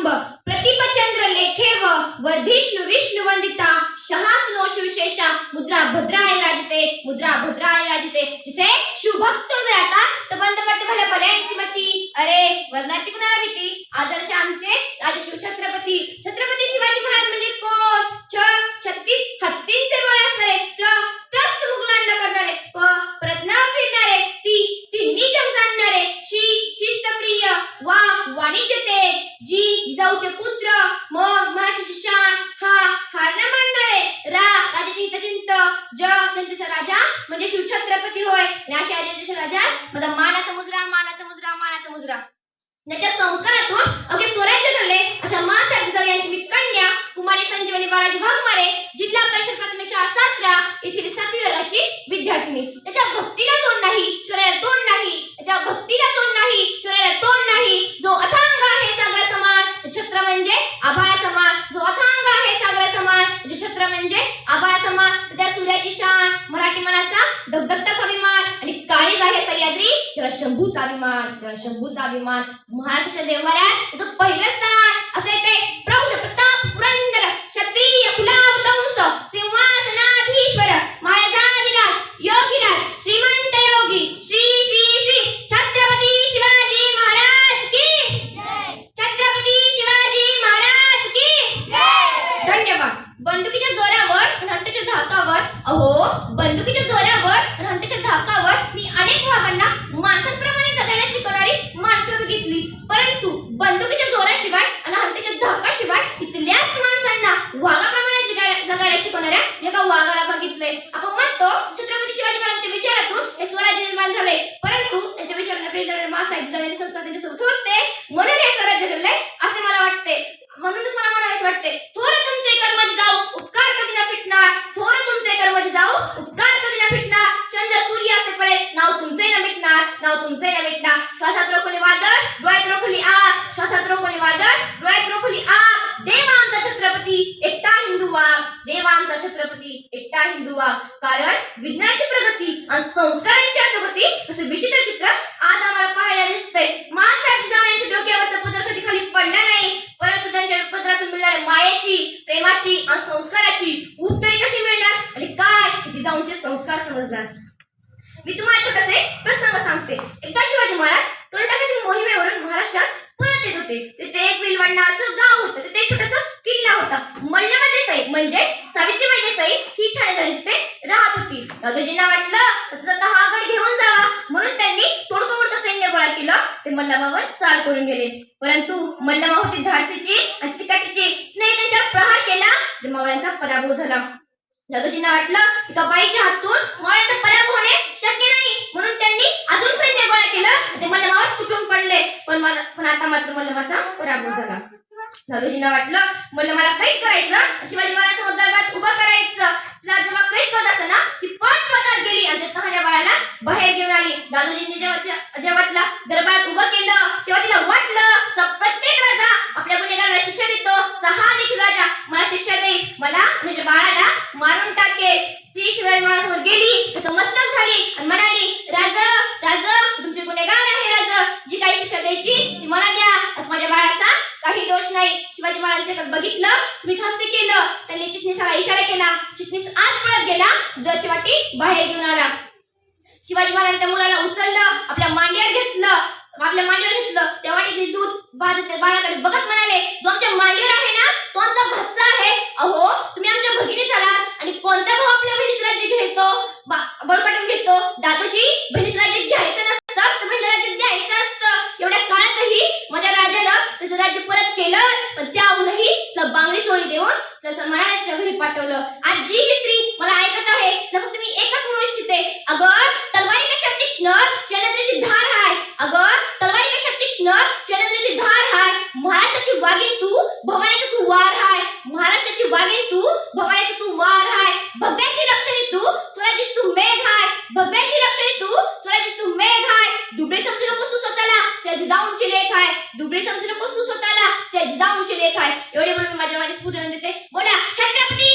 स्तंभ प्रतिपचंद्र लेखेव वर्धिष्णु विष्णु वंदिता शहासनो शिवशेषा मुद्रा भद्राय राजते जिथे शिवभक्त उभे राहतात तर बंदपट भल्या भल्यांची मती अरे वर्णाची कुणाला भीती आदर्श आमचे राजे शिवछत्रपती छत्रपती शिवाजी महाराज म्हणजे कोण 36 हत्तींचे बळ असणारे त्रस्त मुघलांना करणारे परत न फिरणारे तिन्ही जग जाणणारे शिस्तप्रिय वाणिज्य ते जिजाऊचे पुत्र मग महाराष्ट्राची शान हार न मानणारे राजाचे हितचिंत जनतेचा राजा म्हणजे शिवछत्रपती होय आणि अशा जनतेच्या राजा माझा मानाचा मुजरा त्याच्या संस्कारातून अगदी स्वराज्य घडले अशा मासाहेब जिजाऊ यांची मी कन्या कुमारी संजीवनी बाळाजी वाघमारे जिल्हा परिषद प्राथमिक शाळा 7 येथील 7वी वर्गाची विद्यार्थिनी त्याच्या भक्तीला तोड नाही शरीराला तोड नाही त्याच्या भक्तीला तोड नाही शरीराला तोड नाही जो अथांग आहे सागरा समान छत्र म्हणजे आभाळा समान जो अथांग आहे सागरा समान छत्र म्हणजे आभाळा समान त्या सूर्याची शान मराठी मनाचा धगधगता स्वाभिमान आणि काळीज आहे सह्याद्री ज्याला शंभूचा अभिमान महाराष्ट्राच्या देवाऱ्यात त्याचं पहिलं स्थान असे ते प्रौढ प्रताप पुरंदर क्षत्रिय कुलावतंस सिंहासनाधीश्वर महाराजाधिराज योगीराज श्रीमंत योगी श्री छत्रपती शिवाजी महाराज की जय छत्रपती शिवाजी महाराज की जय धन्यवाद बंदुकीच्या जोरावर आणि हंटेच्या धाकावर मी अनेक भागांना माणसांप्रमाणे जगायला शिकवणारी माणसं बघितली परंतु बंदुकीच्या जोराशिवाय आणि हंटेच्या धाकाशिवाय इथल्याच माणसांना वाघाप्रमाणे जगायला शिकवणाऱ्या एका वाघाला बघितले आपण म्हणतो छत्रपती शिवाजी महाराजांच्या विचारातून हे स्वराज्य निर्माण झाले परंतु त्यांच्या विचारांना प्रेरणा मासाहेब जिजाऊ यांचे संस्कार त्यांच्यासोबत होते म्हणून हे स्वराज्य घडले असे मला वाटते म्हणूनच मला म्हणावेसे वाटते थोर तुमचे कर्म जिजाऊ उपकार कधी न फिटणार थोर तुमचे कर्म जिजाऊ उपकार कधी न फिटणार चंद्र सूर्य असे पडे नाव तुमचे न मिटणार श्वासात रोखली वादळ डोळ्यात रोखली आग श्वासात रोखली वादळ डोळ्यात रोखली आग देव आमचा छत्रपती एकटा हिंदू वाघ कारण विज्ञानाची प्रगती आणि संस्कारांची अधोगती असे विचित्र चित्र आज आम्हाला पाहायला दिसतंय मासाहेब जिजाऊ यांच्या डोक्यावरचा पदर कधी खाली पडणार नाही परंतु त्यांच्या पदरातून मिळणाऱ्या मायेची प्रेमाची आणि संस्काराची उत्तरे कशी मिळणार आणि काय जिजाऊंचे संस्कार समजणार मी तुम्हाला छोटासे प्रसंग सांगते एकदा शिवाजी महाराज कर्नाटकातील मोहिमेवरून महाराष्ट्रात परत येत होते तिथे एक विलवड नावाचं गाव होतं तिथे एक छोटासा किल्ला होता मल्लमा देसाई म्हणजे सावित्रीबाई देसाई ही ठाणेदार तिथे राहत होती दादोजींना वाटलं तर हा गड घेऊन जावा म्हणून त्यांनी तोडकं सैन्य गोळा केलं ते मल्लमावर चाल करून गेले परंतु मल्लमा होती धाडसीची आणि चिकाटीची नाही त्यांच्यावर प्रहार केला तर मावळ्यांचा पराभव झाला दादोजींना वाटलं एका बाईच्या हातून मावळ्यांचा पराभव होणे शक्य नाही म्हणून त्यांनी अजून सैन्य गोळा केलं ते मल्लमावर तुटून पडले पण आता मात्र मल्लमाचा पराभव झाला दादोजींना वाटलं मल्लमाला कैद करायचं शिवाजी महाराजांसमोर दरबारात उभं करायचं तिला जेव्हा कैद करत असताना ती पळत गेली आणि कहाण्या बाळाला बाहेर घेऊन आली दादोजींनी जेव्हा तिला दरबारात उभं केलं तेव्हा तिला वाटलं प्रत्येक राजा आपल्या गुन्हेगाराला शिक्षा देतो देखील राजा मला शिक्षा देईल मला म्हणजे बाळाला मारून टाके ती शिवाजी महाराजांसमोर गेली तर मस्तक झाली आणि म्हणाली राज तुमचे गुन्हेगार आहे राज जी काही शिक्षा द्यायची ती मला द्या माझ्या बाळाचा काही दोष नाही शिवाजी महाराजांच्याकडे बघितलं स्मित हास्य केलं त्यांनी चिटणीसाला इशारा केला चिटणीस आत पळत गेला दुधाची वाटी बाहेर घेऊन आला शिवाजी महाराज त्या मुलाला उचललं आपल्या मांडीवर घेतलं त्या वाटीतले दूध बाळाकडे बघत म्हणाले जो आमच्या मांडीवर आहे ना तो आमचा भाचा आहे अहो तुम्ही आमच्या भगिनी झालात आणि कोणता भाऊ आपल्या बहिणीचं राज्य घेतो बळकटून घेतो दादोजी बहिणीचं राज्य घ्यायचं नसतं तर बहिणीचं राज्य द्यायचं असतं एवढ्या काळातही माझ्या राजानं त्याचं राज्य परत केलं पण त्याहूनही त्याला बांगडी चोळी देऊन त्याला महाराजांच्या घरी पाठवलं आज जी ही स्त्री मला ऐकत आहे तर फक्त मी एकच म्हणू इच्छिते अगर तलवारीपेक्षा तीक्ष्ण नजरेची धार आहे महाराष्ट्राची वागीन तू भवानीचा तू वार हाय भगव्याची रक्षणी तू स्वराज्याची तू मेघ हाय दुबळे समजू नकोस तू स्वतःला त्या जिजाऊंची लेख आहे एवढे म्हणून मी माझ्या वाणी स्फुरण देते बोला छत्रपती